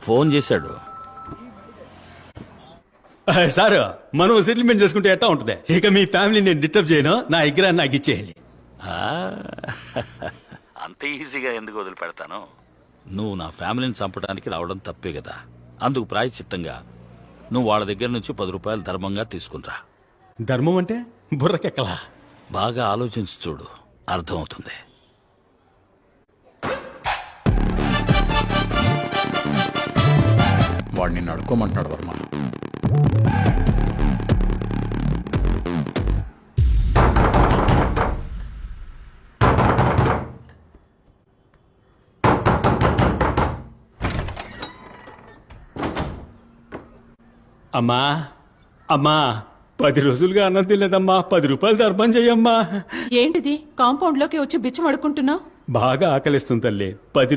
Phone చేశాడు. Sir మనం settlement చేసుకుంటే ఎట్టా ఉంటుంది? ఇక మీ ఫ్యామిలీ నేను డిస్టర్బ్ చేయను, నా విగ్రహాన్ని నాకు ఇచ్చేయండి. అంత ఈజీగా ఎందుకు వదిలిపెడతాను? నువ్వు నా ఫ్యామిలీని చంపడానికి రావడం తప్పే కదా. అందుకు ప్రాయశ్చిత్తంగా నువ్వు వాళ్ళ దగ్గర నుంచి 10 రూపాయలు ధర్మంగా తీసుకునిరా. ధర్మం అంటే బుర్రకెక్కలా. బాగా ఆలోచించి చూడు, అర్థమవుతుంది. వాడు నిన్ను అడుక్కోమంటున్నాడు వర్మ. అమ్మా అమ్మా 10 రోజులుగా అన్నం తినలేదమ్మా, 10 రూపాయలు ధర్మం చెయ్యమ్మా. ఏంటిది కాంపౌండ్ లోకి వచ్చి బిచ్చం అడుక్కుంటున్నావు? బాగా ఆకలిస్తుంది తల్లి, 10